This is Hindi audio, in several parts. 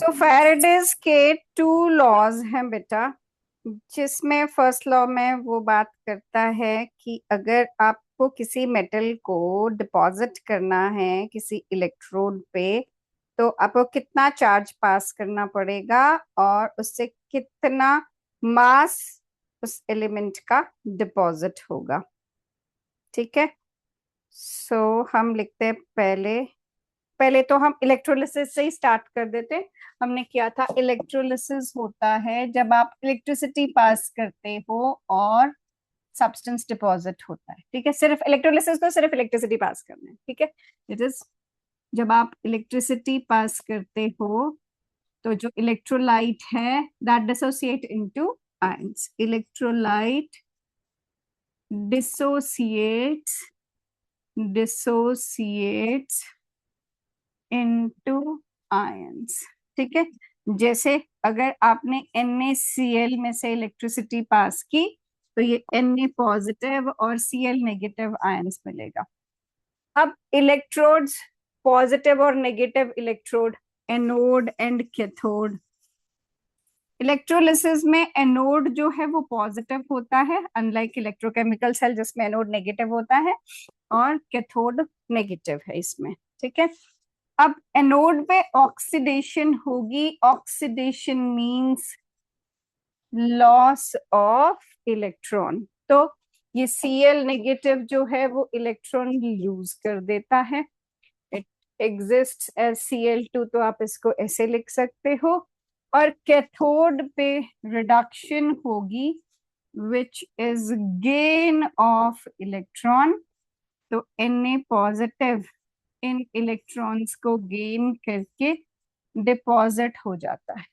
सो फैराडेज के टू लॉज हैं बेटा, जिसमें फर्स्ट लॉ में वो बात करता है कि अगर आपको किसी मेटल को डिपॉजिट करना है किसी इलेक्ट्रोड पे, तो आपको कितना चार्ज पास करना पड़ेगा और उससे कितना मास उस एलिमेंट का डिपॉजिट होगा। ठीक है। सो हम लिखते हैं पहले पहले तो हम इलेक्ट्रोलिसिस से ही स्टार्ट कर देते। हमने किया था इलेक्ट्रोलिसिस होता है जब आप इलेक्ट्रिसिटी पास करते हो और सब्सटेंस डिपॉजिट होता है। ठीक है, सिर्फ इलेक्ट्रोलिसिस तो सिर्फ इलेक्ट्रिसिटी पास करना है। ठीक है, इट इज जब आप इलेक्ट्रिसिटी पास करते हो तो जो इलेक्ट्रोलाइट है that dissociate into ions. Electrolyte dissociates dissociates into ions. ठीक है, जैसे अगर आपने NaCl में से इलेक्ट्रिसिटी पास की तो ये Na पॉजिटिव और Cl नेगेटिव आयंस मिलेगा। अब इलेक्ट्रोड्स, पॉजिटिव और negative electrode, anode and cathode. Electrolysis में एनोड जो है वो पॉजिटिव होता है, अनलाइक इलेक्ट्रोकेमिकल सेल जिसमें एनोड नेगेटिव होता है, और कैथोड नेगेटिव है इसमें। ठीक है, अब एनोड पे ऑक्सीडेशन होगी। Oxidation means loss of electron. तो ये Cl नेगेटिव जो है वो इलेक्ट्रॉन लूज कर देता है। इट एग्जिस्ट एज Cl2, तो आप इसको ऐसे लिख सकते हो। और कैथोड पे रिडक्शन होगी which is gain of electron. तो Na पॉजिटिव इन इलेक्ट्रॉन्स को गेन करके डिपॉजिट हो जाता है।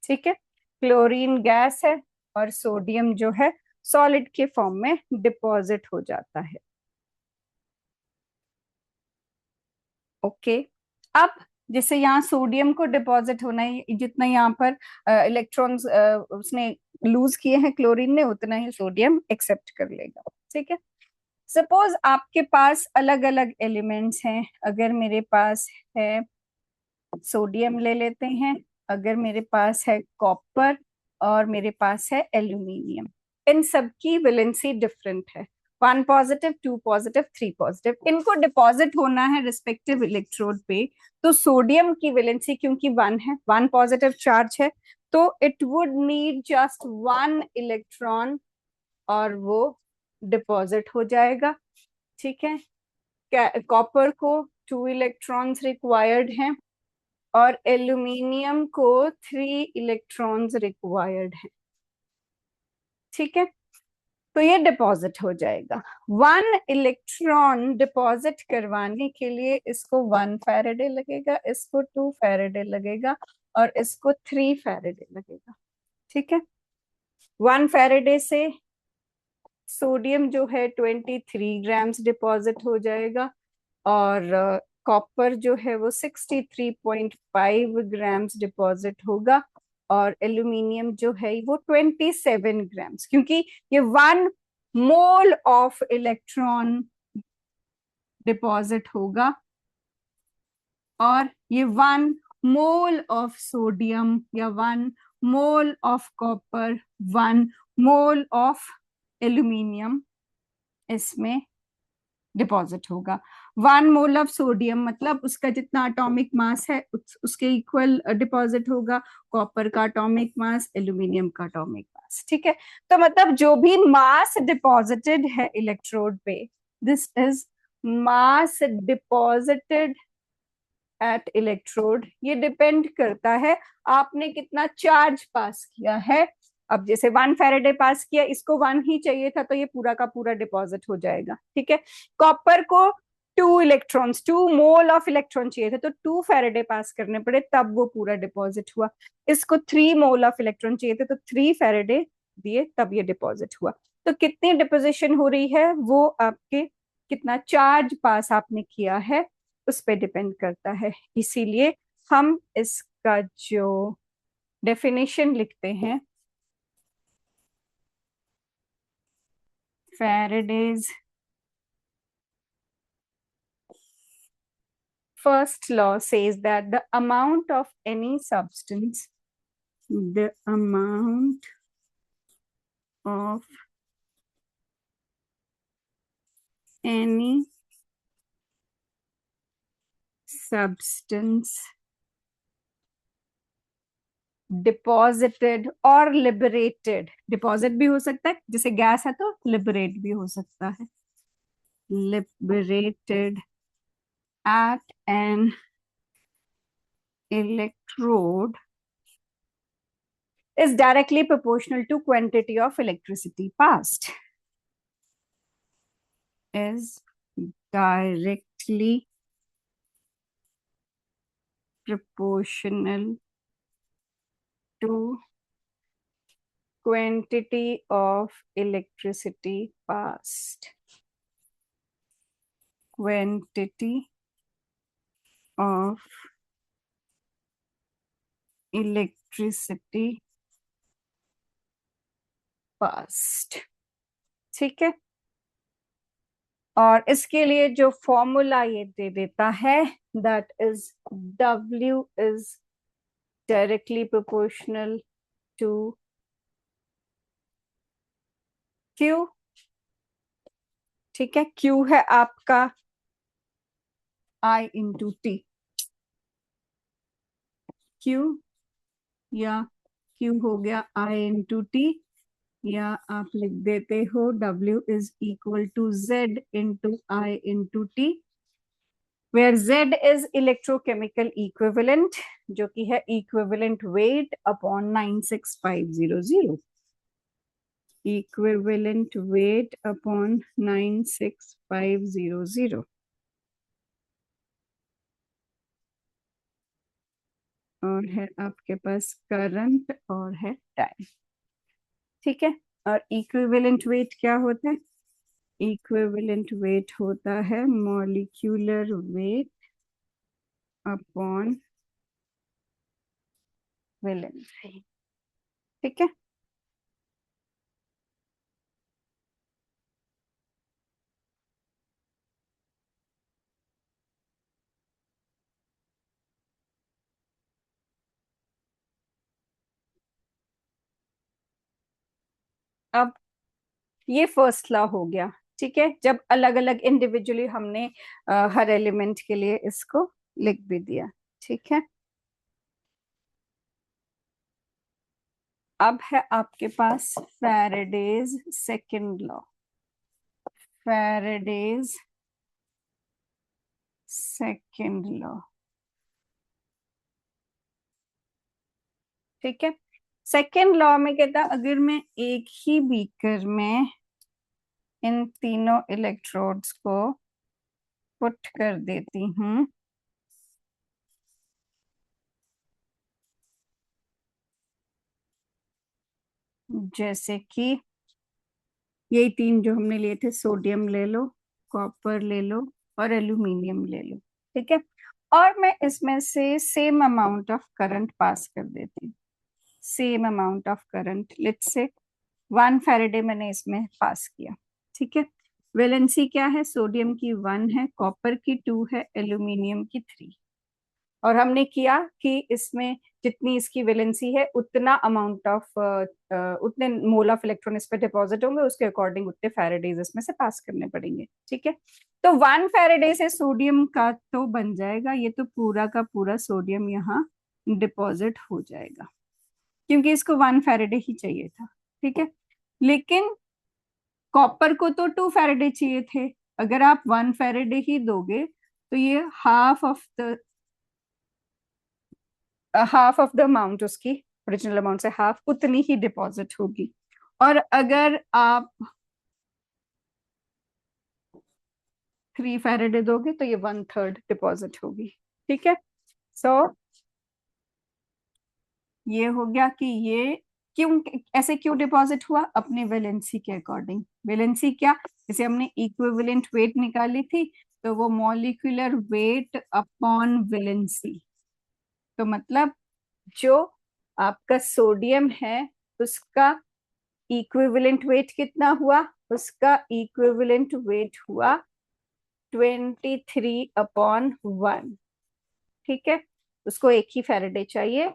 ठीक है, क्लोरीन गैस है और सोडियम जो है सॉलिड के फॉर्म में डिपॉजिट हो जाता है। ओके, अब जैसे यहाँ सोडियम को डिपॉजिट होना है, जितना यहाँ पर इलेक्ट्रॉन्स उसने लूज किए हैं क्लोरीन ने, उतना ही सोडियम एक्सेप्ट कर लेगा। ठीक है, सपोज आपके पास अलग अलग एलिमेंट्स हैं। अगर मेरे पास है सोडियम ले लेते हैं, अगर मेरे पास है कॉपर और मेरे पास है एल्यूमिनियम, इन सब की वैलेंसी डिफरेंट है। 1 पॉजिटिव, 2 पॉजिटिव, 3 पॉजिटिव, इनको डिपॉजिट होना है रिस्पेक्टिव इलेक्ट्रोड पे। तो सोडियम की वैलेंसी क्योंकि 1 है, 1 पॉजिटिव चार्ज है, तो it would need just 1 electron और वो डिपॉजिट हो जाएगा। ठीक है, कॉपर को 2 इलेक्ट्रॉन्स रिक्वायर्ड हैं और एल्यूमिनियम को 3 इलेक्ट्रॉन्स रिक्वायर्ड है। ठीक है, तो ये डिपॉजिट हो जाएगा। 1 इलेक्ट्रॉन डिपॉजिट करवाने के लिए इसको 1 फैराडे लगेगा, इसको 2 फैराडे लगेगा और इसको 3 फैराडे लगेगा। ठीक है, 1 फैराडे से सोडियम जो है 23 ग्राम्स डिपॉजिट हो जाएगा और कॉपर जो है वो 63.5 ग्राम्स डिपॉजिट होगा और एल्यूमिनियम जो है वो 27 ग्राम्स, क्योंकि ये 1 मोल ऑफ इलेक्ट्रॉन डिपॉजिट होगा और ये 1 मोल ऑफ सोडियम या 1 mole of copper, 1 mole of aluminium इसमें डिपॉजिट होगा। 1 मोल ऑफ सोडियम मतलब उसका जितना एटॉमिक मास है उसके इक्वल डिपॉजिट होगा। कॉपर का एटॉमिक मास, एल्यूमिनियम का एटॉमिक मास। ठीक है, तो मतलब जो भी मास डिपॉजिटेड है इलेक्ट्रोड पे, this is mass deposited at electrode. ये डिपेंड करता है आपने कितना चार्ज पास किया है। अब जैसे 1 फैराडे पास किया, इसको 1 ही चाहिए था तो ये पूरा का पूरा डिपॉजिट हो जाएगा। ठीक है, कॉपर को 2 इलेक्ट्रॉन्स, 2 मोल ऑफ इलेक्ट्रॉन चाहिए थे तो 2 फैराडे पास करने पड़े, तब वो पूरा डिपॉजिट हुआ। इसको 3 मोल ऑफ इलेक्ट्रॉन चाहिए थे तो 3 फैराडे दिए, तब ये डिपॉजिट हुआ। तो कितनी डिपोजिशन हो रही है वो आपके कितना चार्ज पास आपने किया है उस पर डिपेंड करता है। इसीलिए हम इसका जो डेफिनेशन लिखते हैं, Faraday's first law says that the amount of any substance, the amount of any substance deposited और लिबरेटेड, डिपॉजिट भी हो सकता है, जैसे गैस है तो लिबरेट भी हो सकता है, liberated at an electrode is directly proportional to quantity of electricity passed. Is directly proportional to quantity of electricity passed. Quantity of electricity passed. ठीक है, और इसके लिए जो फॉर्मूला ये दे देता है, that is W is directly proportional to Q. ठीक है, Q है आपका I into T. Q या Q हो गया I into T, या आप लिख देते हो W is equal to Z into I into T, where Z is electrochemical equivalent, जो कि है equivalent weight upon 96500. Equivalent weight upon 96500. और है आपके पास करंट और है टाइम. ठीक है, और इक्विवेलेंट वेट क्या होता है? इक्विवेलेंट वेट होता है मॉलिक्यूलर वेट अपॉन वैलेंसी. ठीक है, अब ये फर्स्ट लॉ हो गया. ठीक है, जब अलग अलग इंडिविजुअली हमने हर एलिमेंट के लिए इसको लिख भी दिया. ठीक है, अब है आपके पास Faraday's second law. Faraday's second law. ठीक है, सेकंड लॉ में कहता है अगर मैं एक ही बीकर में इन तीनों इलेक्ट्रोड्स को पुट कर देती हूं, जैसे कि यही तीन जो हमने लिए थे, सोडियम ले लो, कॉपर ले लो और एल्यूमिनियम ले लो. ठीक है, और मैं इसमें से same amount of current pass कर देती हूँ. Same amount of current, let's say 1 Faraday मैंने इसमें पास किया. ठीक है, वैलेंसी क्या है? सोडियम की 1 है, कॉपर की 2 है, एल्यूमिनियम की 3. और हमने किया कि इसमें जितनी इसकी वैलेंसी है उतना अमाउंट ऑफ उतने मोल ऑफ इलेक्ट्रॉन इस पे डिपॉजिट होंगे, उसके अकॉर्डिंग उतने फैराडेज इसमें से पास करने पड़ेंगे. ठीक है, तो 1 फैराडे से सोडियम का तो बन जाएगा, ये तो पूरा का पूरा सोडियम यहाँ डिपॉजिट हो जाएगा, क्योंकि इसको 1 फैराडे ही चाहिए था. ठीक है, लेकिन कॉपर को तो 2 फैराडे चाहिए थे. अगर आप 1 फैराडे ही दोगे तो ये हाफ ऑफ द अमाउंट, उसकी ओरिजिनल अमाउंट से हाफ उतनी ही डिपॉजिट होगी. और अगर आप 3 फैराडे दोगे तो ये 1/3 डिपॉजिट होगी. ठीक है, सो ये हो गया कि ये क्यों ऐसे क्यों डिपॉजिट हुआ? अपने वैलेंसी के अकॉर्डिंग. वैलेंसी क्या? जैसे हमने इक्विवेलेंट वेट निकाली थी, तो वो मॉलिक्यूलर वेट अपॉन वैलेंसी. तो मतलब जो आपका सोडियम है उसका इक्विवेलेंट वेट कितना हुआ? उसका इक्विवेलेंट वेट हुआ 23/1. ठीक है, उसको 1 ही फैराडे चाहिए।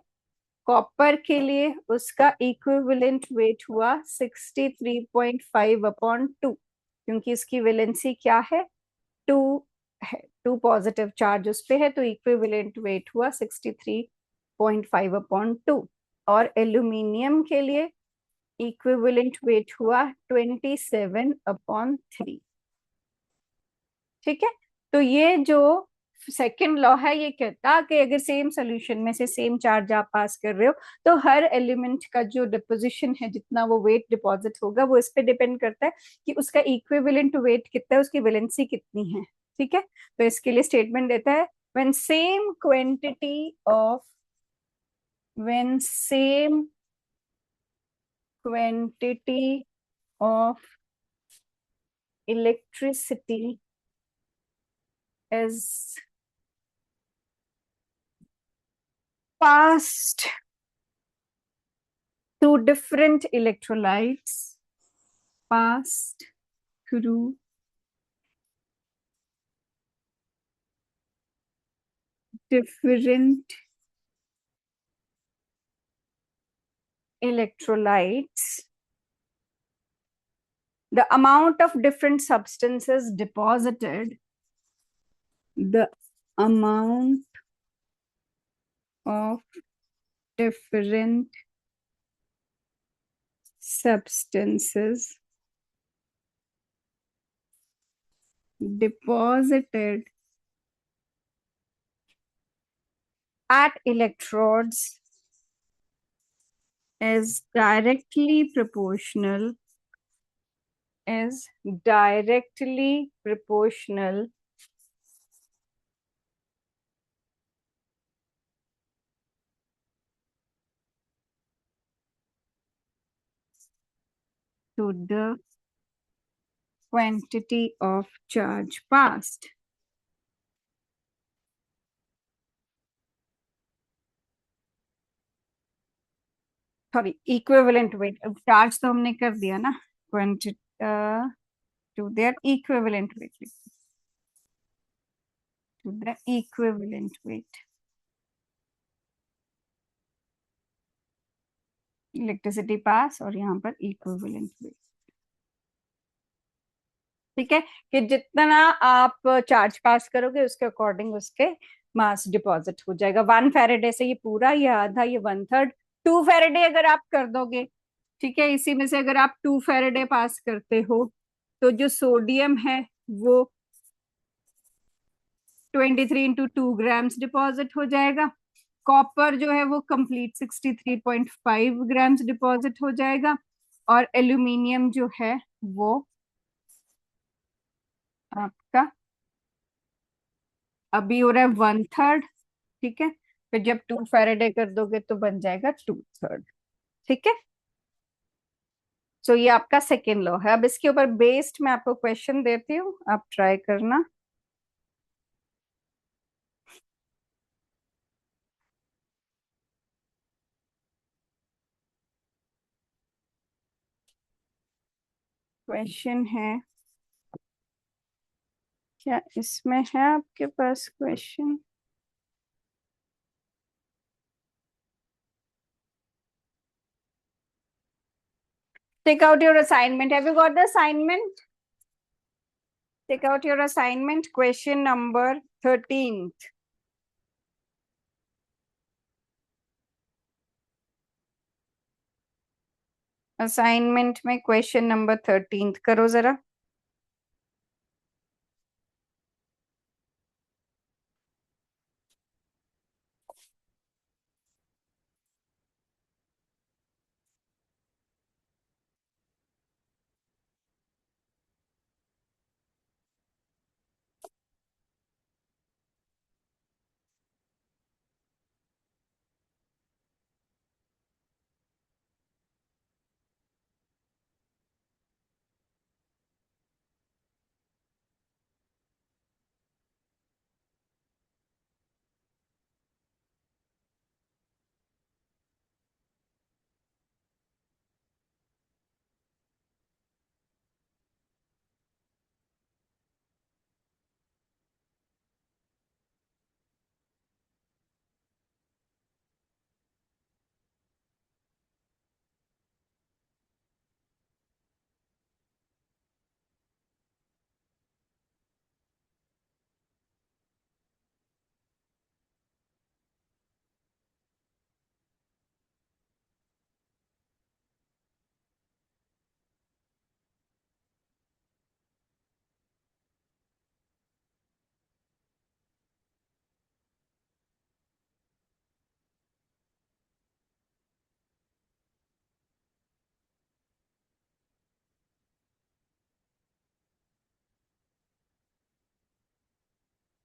कॉपर के लिए उसका इक्विवेलेंट वेट हुआ 63.5/2, क्योंकि इसकी वैलेंसी क्या है, 2 है, 2 पॉजिटिव चार्ज उस पे है, तो इक्विवेलेंट वेट हुआ 63.5/2। और एल्यूमिनियम के लिए इक्विवेलेंट वेट हुआ 27/3। ठीक है, तो ये जो सेकंड लॉ है ये कहता कि अगर सेम सोल्यूशन में से सेम चार्ज आप पास कर रहे हो, तो हर एलिमेंट का जो डिपोजिशन है, जितना वो वेट डिपॉजिट होगा, वो इस पे डिपेंड करता है कि उसका इक्विवेलेंट वेट कितना है, उसकी वैलेंसी कितनी है। ठीक है, तो इसके लिए स्टेटमेंट देता है, when same quantity of when same quantity of electricity is passed through different electrolytes, passed through different electrolytes, the amount of different substances deposited, the amount of different substances deposited at electrodes is directly proportional is directly proportional to the quantity of charge passed. Sorry, equivalent weight, charge तो हमने कर दिया ना, quantity to their equivalent weight, to the equivalent weight, electricity pass और यहाँ पर इक्विवेलेंट वेट। ठीक है, कि जितना आप चार्ज पास करोगे उसके अकॉर्डिंग उसके मास डिपॉजिट हो जाएगा। 1 फैराडे से ये पूरा, ये आधा, ये 1/3। 2 फैराडे अगर आप कर दोगे, ठीक है, इसी में से अगर आप 2 फैराडे पास करते हो, तो जो सोडियम है वो 23 × 2 ग्राम्स डिपॉजिट हो जाएगा। कॉपर जो है वो कंप्लीट 63.5 ग्राम्स डिपॉजिट हो जाएगा। और एल्यूमिनियम जो है वो आपका अभी हो रहा है 1/3। ठीक है, फिर जब 2 फैराडे कर दोगे तो बन जाएगा 2/3। ठीक है, सो ये आपका सेकेंड लॉ है। अब इसके ऊपर बेस्ड मैं आपको क्वेश्चन देती हूँ, आप ट्राई करना। क्वेश्चन है, क्या इसमें है आपके पास question? Take out your assignment, have you got the assignment? Take out your assignment, question number 13। Assignment में क्वेश्चन नंबर 13 करो जरा।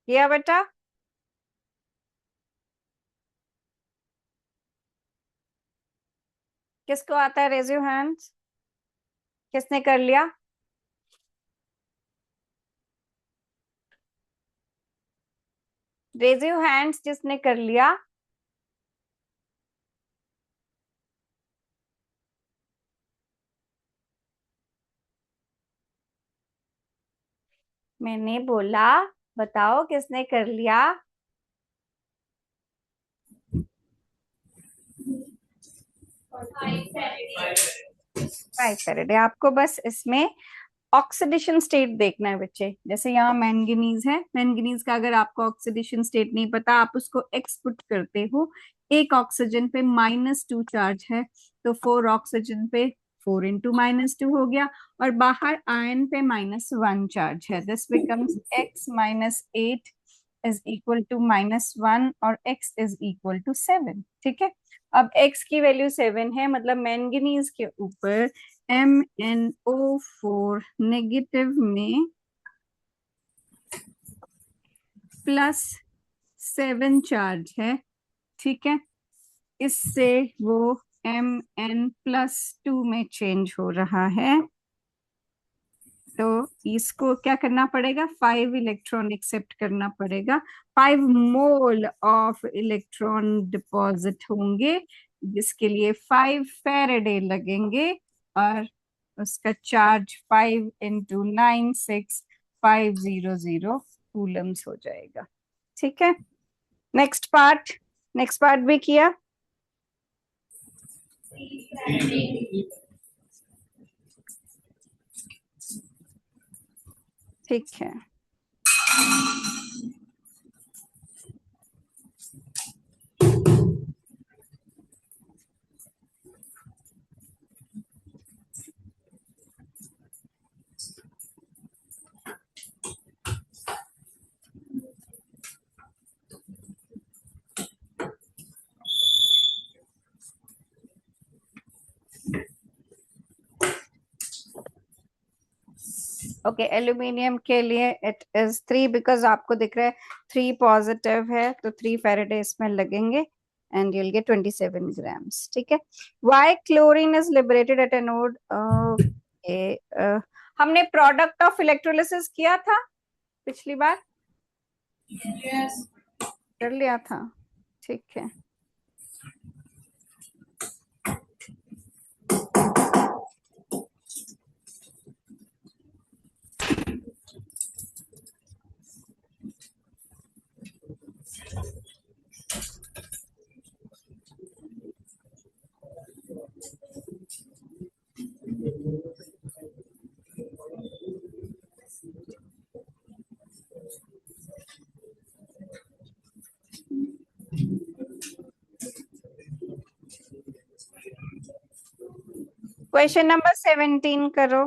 किया बेटा? किसको आता है? Raise your hands. किसने कर लिया? रेज योर हैंड्स जिसने कर लिया। मैंने बोला बताओ किसने कर लिया। 5 फैराडे। आपको बस इसमें ऑक्सीडेशन स्टेट देखना है बच्चे। जैसे यहाँ मैंगनीज है, मैंगनीज का अगर आपको ऑक्सीडेशन स्टेट नहीं पता, आप उसको एक्स पुट करते हो। एक ऑक्सीजन पे -2 चार्ज है, तो 4 ऑक्सीजन पे 4 × -2 हो गया। और बाहर आयन पे -1 चार्ज है। This becomes x-8 is equal to -1 और x इज इक्वल टू 7। ठीक है। अब x की वैल्यू 7 है, मतलब मैंगनीज के ऊपर MnO4 नेगेटिव में +7 चार्ज है। ठीक है। इससे वो Mn+2 में चेंज हो रहा है। तो इसको क्या करना पड़ेगा? 5 इलेक्ट्रॉन एक्सेप्ट करना पड़ेगा। 5 मोल ऑफ इलेक्ट्रॉन डिपॉजिट होंगे, जिसके लिए 5 फैराडे लगेंगे। और उसका चार्ज 5 × 9 6 500 कूलम्स हो जाएगा। ठीक है। Next part. नेक्स्ट पार्ट भी किया। ठीक है। ओके, एल्यूमिनियम के लिए इट इज 3, बिकॉज आपको दिख रहा है 3 पॉजिटिव है, तो 3 फैराडे इसमें लगेंगे एंड यूल गेट 27 ग्राम्स। ठीक है। Why chlorine is liberated at anode? Okay, हमने प्रोडक्ट ऑफ इलेक्ट्रोलिसिस किया था पिछली बार। yes. कर लिया था। ठीक है। क्वेश्चन नंबर 17 करो।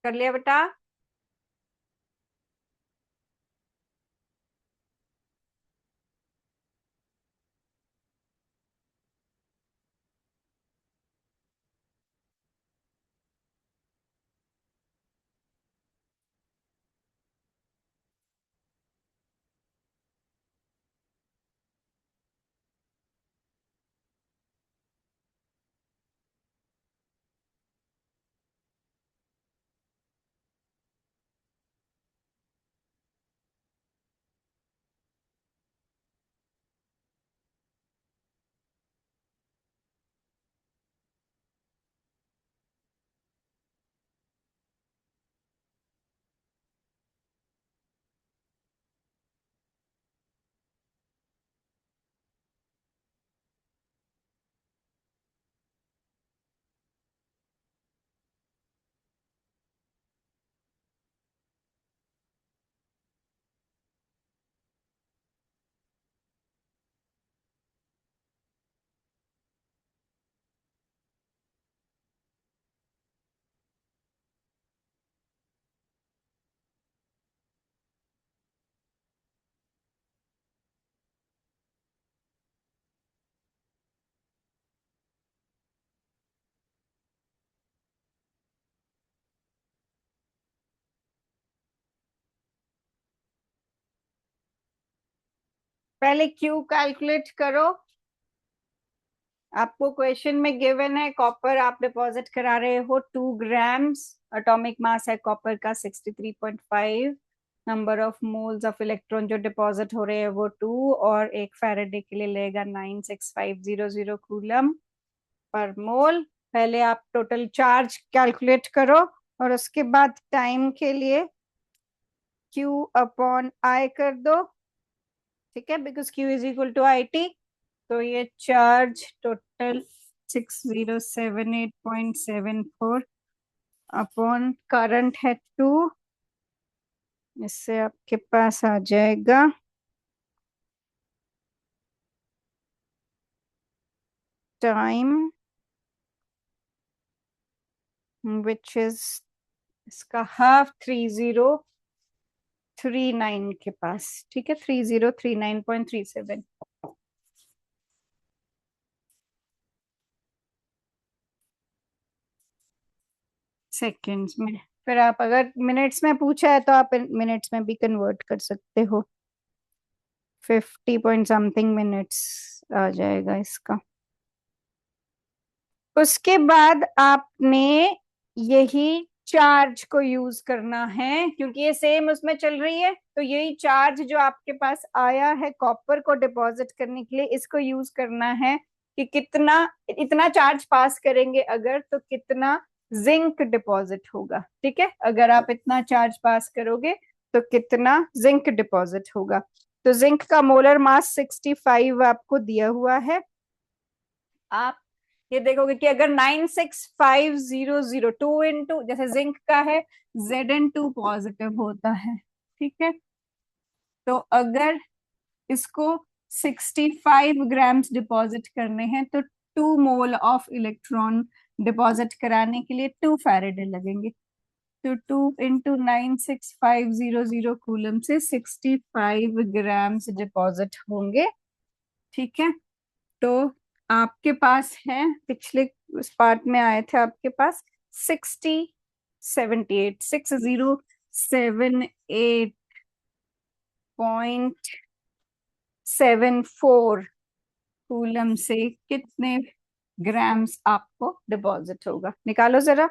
कर लिया बेटा? पहले क्यू कैलकुलेट करो। आपको क्वेश्चन में गिवन है कॉपर आप डिपॉजिट करा रहे हो 2 ग्राम्स। एटॉमिक मास है कॉपर का 63.5। Number of moles of electron जो डिपॉजिट हो रहे हैं वो 2, और एक फैराडे के लिए लेगा 96500 कूलम पर मोल। पहले आप टोटल चार्ज कैलकुलेट करो और उसके बाद टाइम के लिए क्यू अपॉन आई कर दो। ठीक है, because Q is equal to I T. तो ये चार्ज टोटल 6078.74 अपॉन करंट है 2। इससे आपके पास आ जाएगा टाइम विच इज इसका हाफ 3039 के पास। ठीक है, 3039.37 सेकेंड्स में। फिर आप अगर मिनट्स में पूछा है तो आप मिनट्स में भी कन्वर्ट कर सकते हो। 50 पॉइंट समथिंग मिनट्स आ जाएगा इसका। उसके बाद आपने यही चार्ज को यूज करना है, क्योंकि ये सेम उसमें चल रही है। तो यही चार्ज जो आपके पास आया है कॉपर को डिपॉजिट करने के लिए, इसको यूज करना है कि कितना, इतना चार्ज पास करेंगे अगर, तो कितना जिंक डिपॉजिट होगा। ठीक है, अगर आप इतना चार्ज पास करोगे तो कितना जिंक डिपॉजिट होगा। तो जिंक का मोलर मास 65 आपको दिया हुआ है। आप ये देखोगे कि अगर 96500 2 जैसे जिंक का है Zn2 पॉजिटिव होता है। ठीक है, तो अगर इसको 65 ग्राम्स डिपॉजिट करने हैं तो 2 मोल ऑफ इलेक्ट्रॉन डिपॉजिट कराने के लिए 2 फैरेडे लगेंगे। तो 2 × 96500 कूलम से 65 ग्राम्स डिपॉजिट होंगे। ठीक है, तो आपके पास है, पिछले उस पार्ट में आए थे आपके पास 6078 कूलम से कितने ग्राम्स आपको डिपॉजिट होगा, निकालो जरा।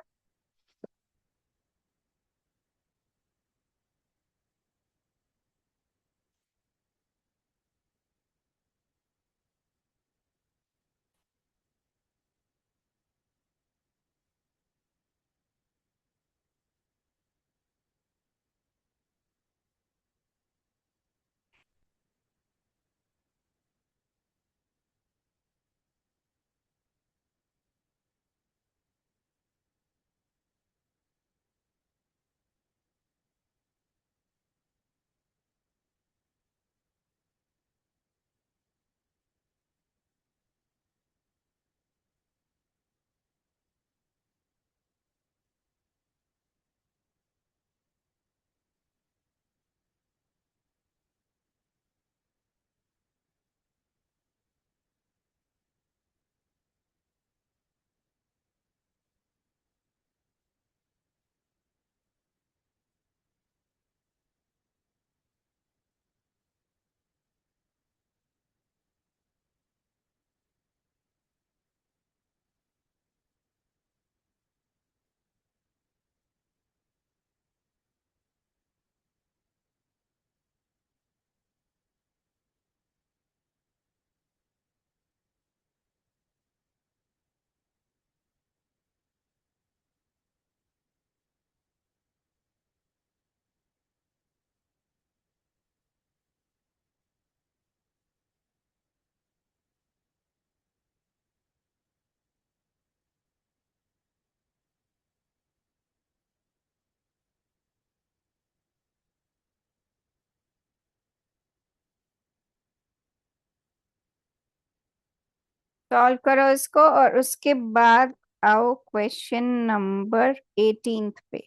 सॉल्व करो इसको और उसके बाद आओ क्वेश्चन नंबर 18 पे।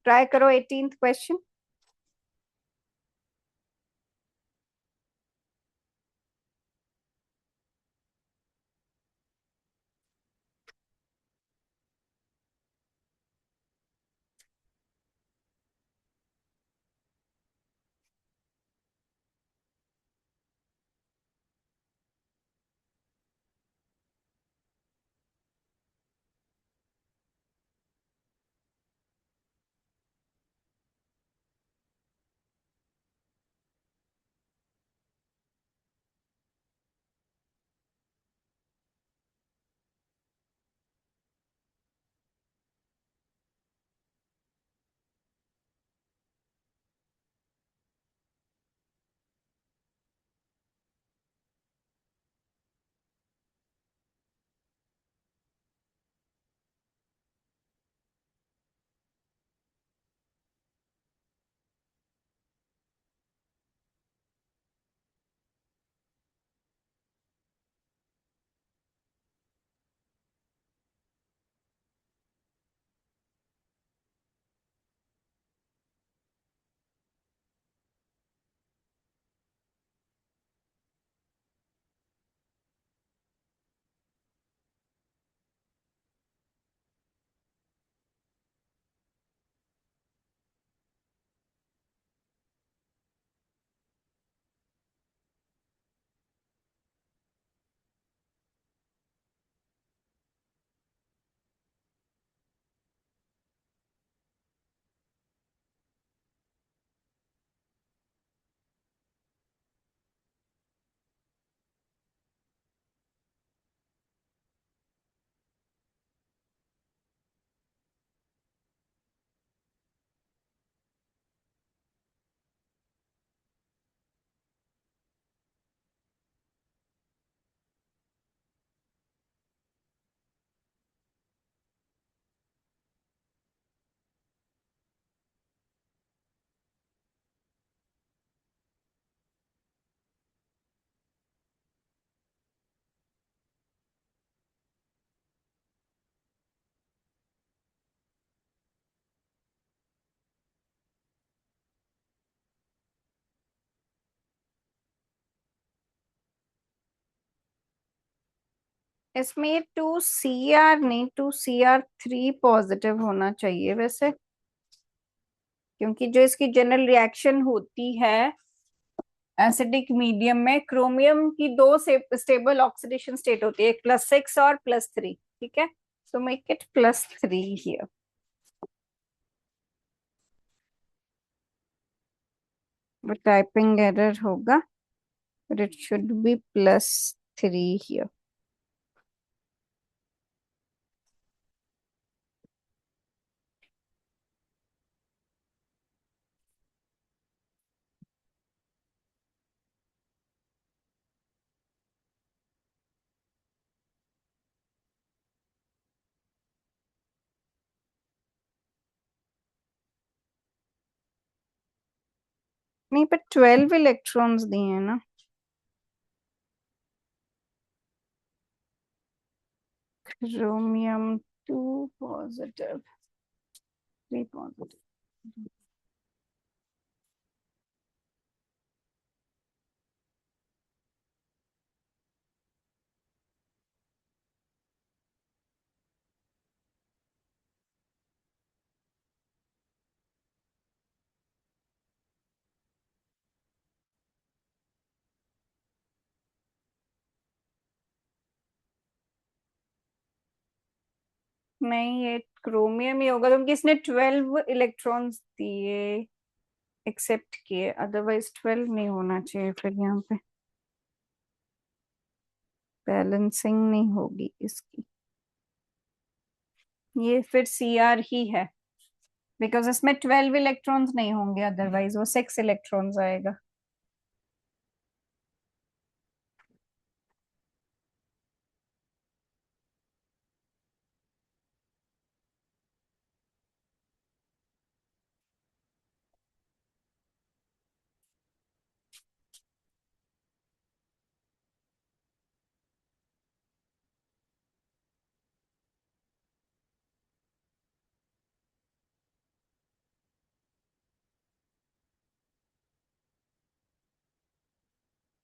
ट्राई करो 18th क्वेश्चन। इसमें 2Cr नहीं, 2Cr3 पॉजिटिव होना चाहिए वैसे, क्योंकि जो इसकी जनरल रिएक्शन होती है एसिडिक मीडियम में, क्रोमियम की दो से स्टेबल ऑक्सीडेशन स्टेट होती है, एक +6 और +3। ठीक है, सो मेक इट +3 हियर। वो टाइपिंग एरर होगा, but it should be +3 here. नहीं, पर 12 इलेक्ट्रॉन्स दिए हैं ना। Chromium 2 positive, 3 positive. नहीं, ये क्रोमियम ही होगा क्योंकि इसने 12 इलेक्ट्रॉन्स दिए, एक्सेप्ट किए, अदरवाइज 12 नहीं होना चाहिए फिर यहाँ पे, बैलेंसिंग नहीं होगी इसकी। ये फिर Cr ही है, बिकॉज इसमें 12 इलेक्ट्रॉन्स नहीं होंगे, अदरवाइज वो 6 इलेक्ट्रॉन्स आएगा।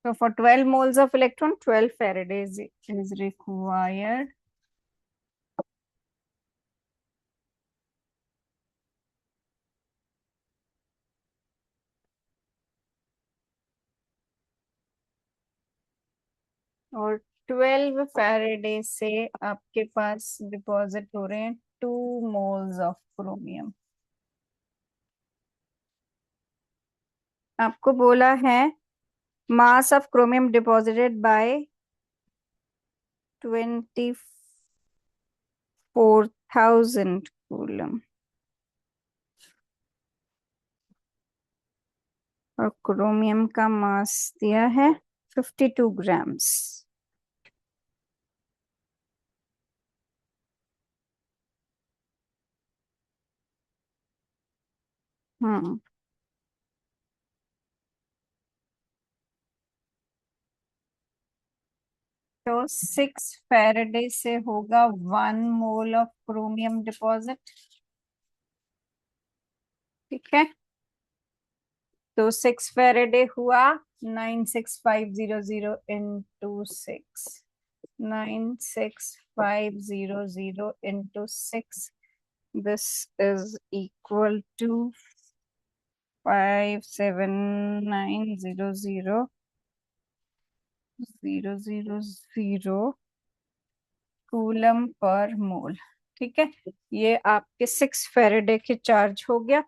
So for 12 moles of electron, 12 Faradays is required. और 12 Faraday से आपके पास डिपॉजिट हो रहे हैं 2 moles ऑफ क्रोमियम। आपको बोला है mass of chromium deposited bye 24,000 coulomb, और क्रोमियम का मास दिया है 52 ग्राम्स। हम्म। तो 6 Faraday से होगा 1 मोल ऑफ क्रोमियम डिपॉजिट। ठीक है, तो 6 Faraday हुआ 96500 into 96500 into 6, this is equal to 57900 coulomb per mole. ठीक है, ये आपके 6 Faraday के चार्ज हो गया।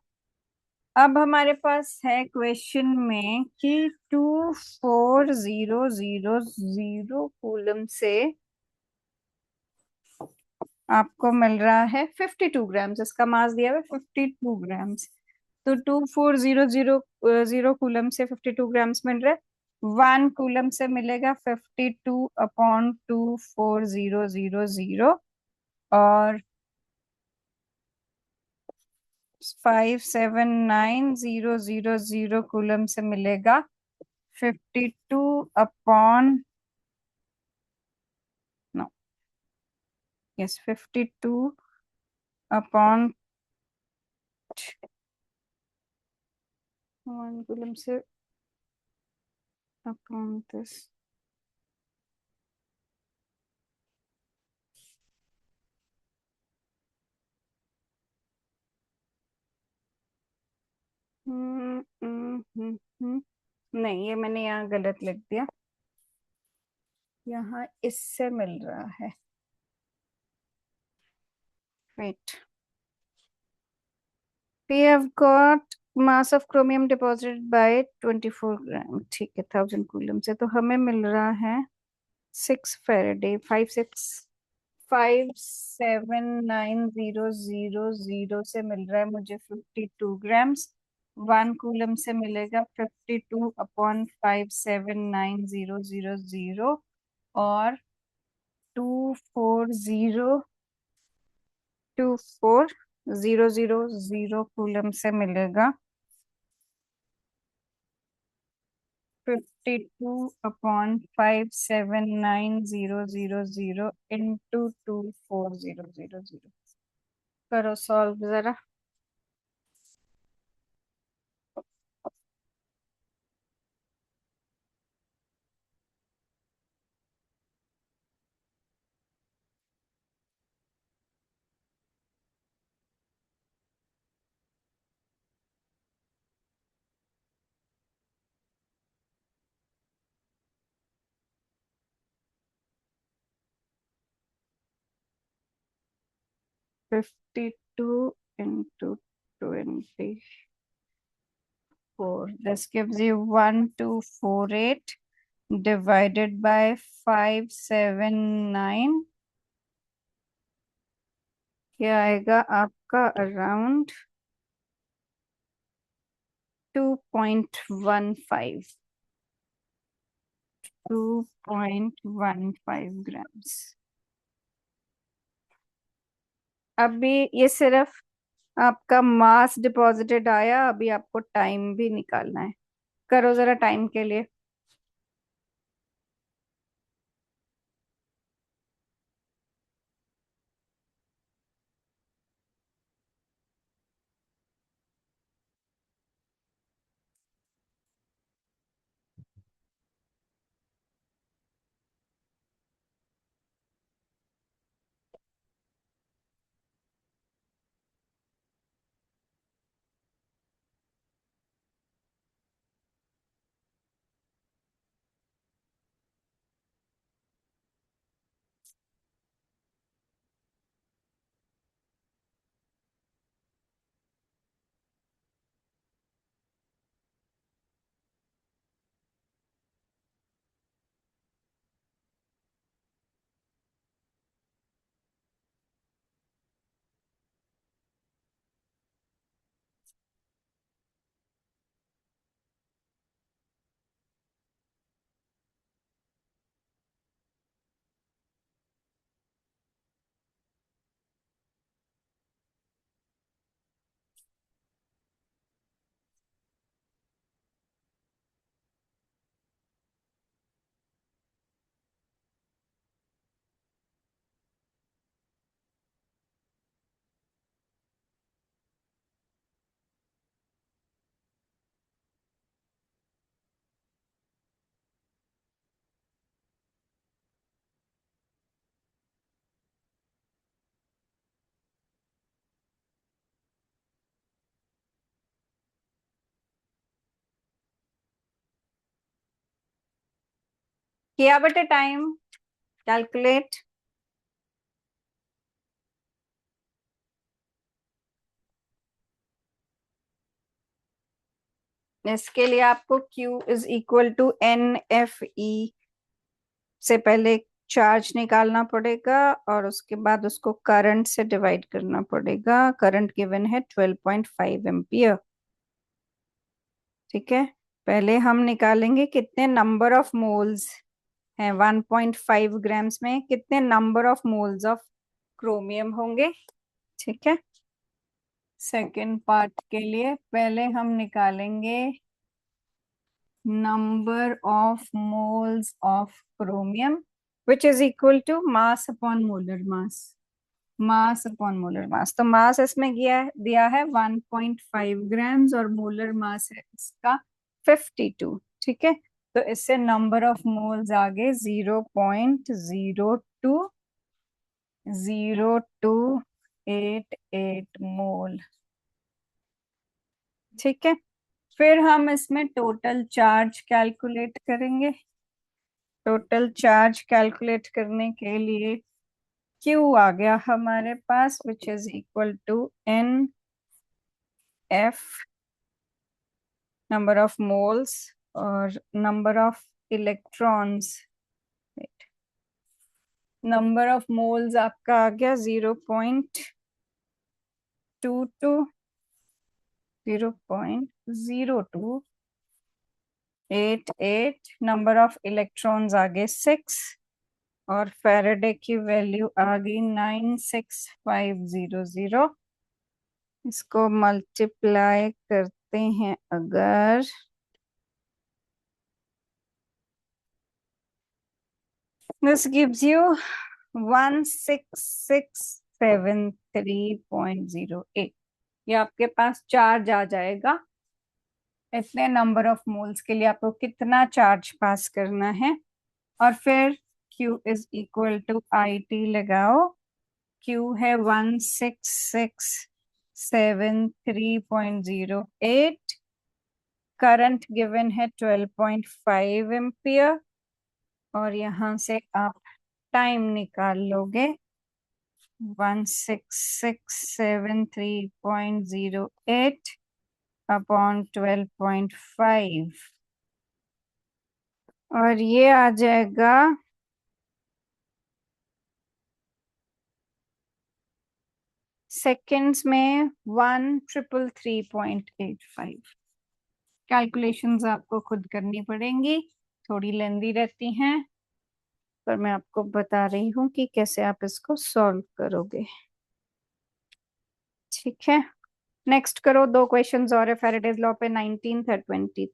अब हमारे पास है क्वेश्चन में कि 24,000 कूलम से आपको मिल रहा है 52 ग्राम्स। इसका मास दिया हुआ है 52 ग्राम्स। तो 24,000 कूलम से 52 ग्राम्स मिल रहा है। 1 कूलम से मिलेगा 52/24,000, और 579,000 कूलम से मिलेगा 52 नो, यस 52 1 कूलम से अपॉन दिस। नहीं, ये मैंने यहाँ गलत लिख दिया, यहाँ इससे मिल रहा है। Wait, we have got mass of chromium deposited by 24 gram. ठीक है, 1000 कूलम से तो हमें मिल रहा है 6 Faraday, 57900 से मिल रहा है मुझे 52 ग्राम्स। 1 कूलम से मिलेगा 52/57900, और 24,000 कूलम से मिलेगा 52/57900 इंटू 24,000। करो सॉल्व जरा। 52 into 24, this gives you 1248 divided by 579, क्या आएगा आपका अराउंड 2.15 2.15 ग्राम्स। अभी ये सिर्फ आपका मास डिपॉजिटेड आया, अभी आपको टाइम भी निकालना है। करो जरा टाइम के लिए। किया बेटे टाइम कैलकुलेट। इसके लिए आपको Q is equal to NFE से पहले चार्ज निकालना पड़ेगा और उसके बाद उसको करंट से डिवाइड करना पड़ेगा। करंट गिवन है 12.5 एम्पियर। ठीक है, पहले हम निकालेंगे कितने नंबर ऑफ मोल्स हैं। 1.5 ग्राम्स में कितने number of moles of chromium होंगे। ठीक है, सेकेंड पार्ट के लिए पहले हम निकालेंगे number of moles of chromium which is equal to mass upon molar mass। Mass upon molar mass, तो मास इसमें दिया है 1.5 ग्राम्स और मोलर मास है इसका 52। ठीक है, तो इससे नंबर ऑफ मोल्स आगे 0.0288 मोल। ठीक है, फिर हम इसमें टोटल चार्ज कैलकुलेट करेंगे। टोटल चार्ज कैलकुलेट करने के लिए Q आ गया हमारे पास which is equal to NF number of moles और number of electrons. Number of moles आपका आ गया 0.22 नंबर ऑफ इलेक्ट्रॉन्स आ गए 6 और फैराडे की वैल्यू आ गई 96500। इसको मल्टीप्लाई करते हैं अगर, दिस गिव्स यू 16673.08। ये आपके पास चार्ज आ जाएगा। इतने नंबर ऑफ मोल्स के लिए आपको कितना चार्ज पास करना है और फिर Q is equal to IT लगाओ। Q है 16673.08। करंट गिवन है 12.5 एम्पियर और यहां से आप टाइम निकाल लोगे 16673.08 अपॉन 12.5 और ये आ जाएगा सेकेंड्स में 1333.85। कैलकुलेशंस आपको खुद करनी पड़ेंगी, थोड़ी लेंदी रहती हैं, पर मैं आपको बता रही हूँ कि कैसे आप इसको सॉल्व करोगे। ठीक है, नेक्स्ट करो, दो क्वेश्चंस और है फैराडेज लॉ पे 19th और 20th।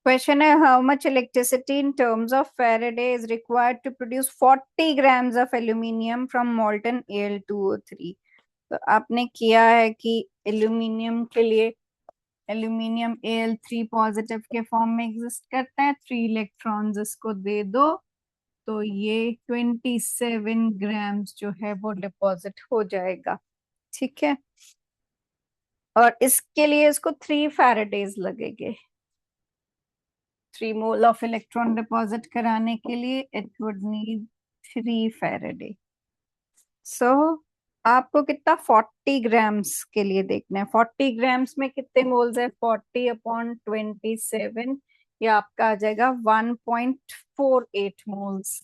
क्वेश्चन है how much electricity in terms of Faraday is required to produce 40 grams of aluminium from molten Al2O3। तो आपने किया है कि एल्यूमिनियम के लिए एल्यूमिनियम Al3 पॉजिटिव के फॉर्म में एग्जिस्ट करता है, 3 इलेक्ट्रॉन्स इसको दे दो तो ये 27 ग्राम्स जो है वो डिपॉजिट हो जाएगा। ठीक है, और इसके लिए इसको 3 फैराडेज लगेंगे। 3 मोल ऑफ इलेक्ट्रॉन डिपॉजिट कराने के लिए इट वुड नीड 3 फैराडे। सो आपको कितना 40 ग्राम्स के लिए देखना है। 40 ग्राम्स में कितने मोल्स है, 40/27, ये आपका आ जाएगा 1.48 मोल्स।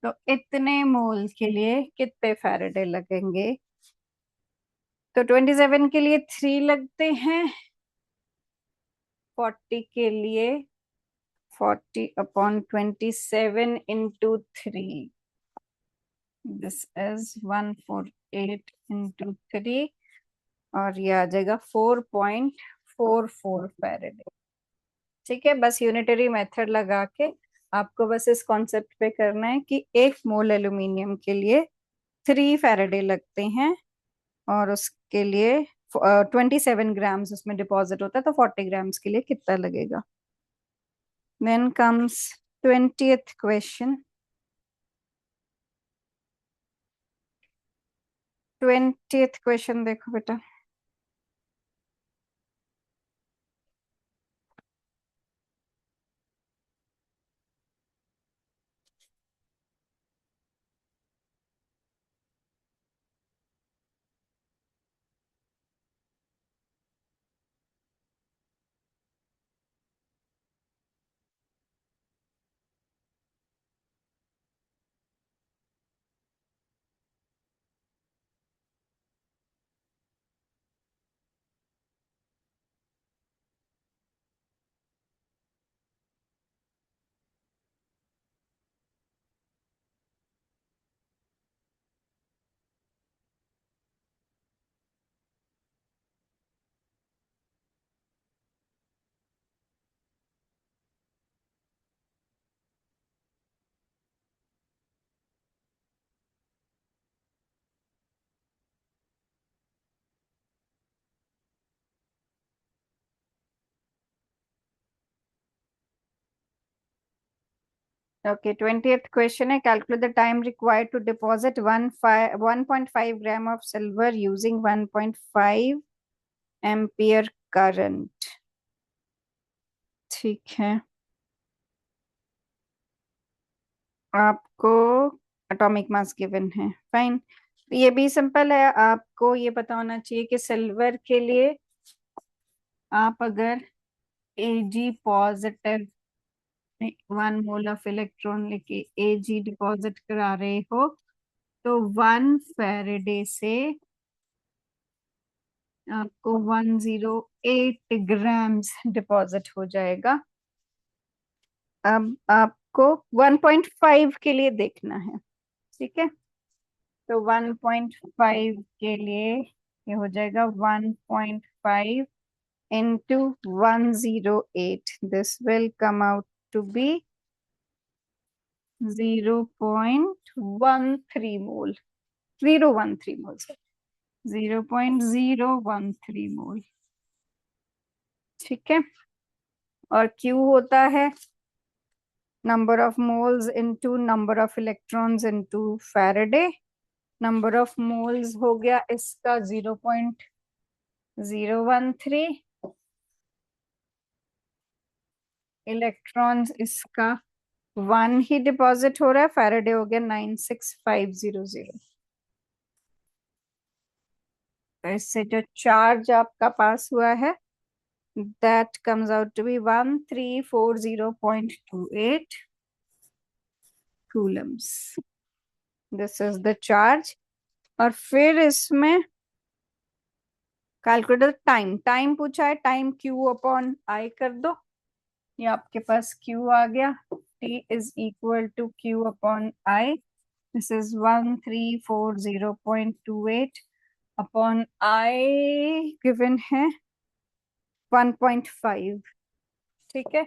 तो इतने मोल के लिए कितने फैराडे लगेंगे, तो 27 के लिए 3 लगते हैं, 40 के लिए 40/27 into 3, दिस इज 148 into 3, और ये आ जाएगा 4.44 फैराडे। ठीक है, बस यूनिटरी मेथड लगा के आपको बस इस कॉन्सेप्ट पे करना है कि 1 मोल एल्यूमिनियम के लिए 3 फैराडे लगते हैं, और उसके लिए 27 ग्राम्स उसमें डिपॉजिट होता है, तो 40 ग्राम्स के लिए कितना लगेगा। Then comes 20th question. 20th question देखो बेटा। Okay, 20th question है calculate the time required to deposit 1.5 gram of silver using 1.5 ampere current. ठीक है, आपको एटॉमिक मास गिवन है, फाइन। ये भी सिंपल है, आपको ये पता होना चाहिए कि सिल्वर के लिए आप अगर Ag positive 1 mole of electron लेके Ag डिपॉजिट करा रहे हो तो 1 फैराडे से आपको 108 ग्राम्स डिपॉजिट हो जाएगा। अब आपको 1.5 के लिए देखना है। ठीक है, तो 1.5 के लिए ये हो जाएगा 1.5 into 108, this will come out to be 0.13 mole, 013 mole, 0.013 mole. ठीक है, और Q होता है number of moles into number of electrons into Faraday. Number of moles हो गया इसका 0.013, इलेक्ट्रॉन्स इसका 1 ही डिपॉजिट हो रहा है, फैराडे हो गया 96500। तो इससे जो चार्ज आपका पास हुआ है that comes out to be 1340.28 coulombs. This is the charge। और फिर इसमें कैलकुलेटर टाइम पूछा है, टाइम Q/I कर दो, ये आपके पास Q आ गया, T is equal to Q/I, this is 1340.28 upon I given है 1.5, ठीक है,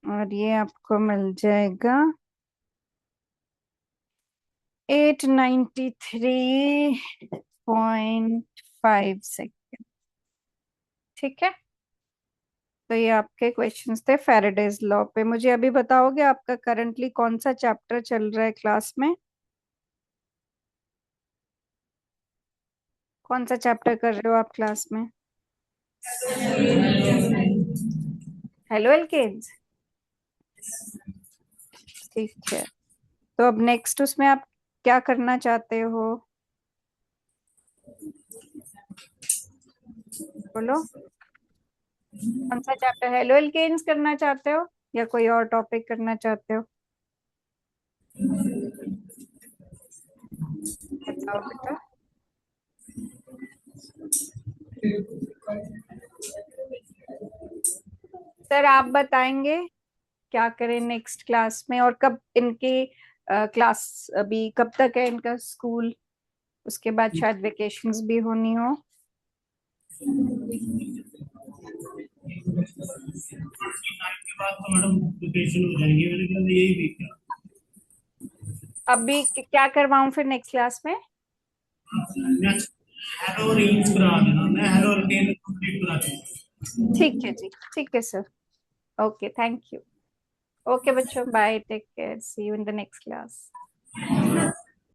और ये आपको मिल जाएगा 893.56। ठीक है, तो ये आपके क्वेश्चंस थे फैराडेज लॉ पे। मुझे अभी बताओगे आपका करंटली कौन सा चैप्टर चल रहा है क्लास में? कौन सा चैप्टर कर रहे हो आप क्लास में? Hello alkenes. ठीक है, तो अब नेक्स्ट उसमें आप क्या करना चाहते हो? बोलो, कौन सा चैप्टर हेलो एल्केन्स करना चाहते हो या कोई और टॉपिक करना चाहते हो? बताओ बेटा। सर आप बताएंगे क्या करें नेक्स्ट क्लास में, और कब इनकी क्लास अभी कब तक है इनका स्कूल? उसके बाद शायद वेकेशंस भी होनी हो। के बाद तो मैडम वेकेशन हो जाएंगे, मेरे ख्याल में यही वीक है। अभी क्या करवाऊं फिर नेक्स्ट क्लास में? नेक्स्ट हेलो रील्स करा देना, मैं हेलो रूटीन कंप्लीट करा दूंगा। ठीक है जी, ठीक है sir. Okay, thank you. Okay बच्चों, bye, take care, see you in the next class.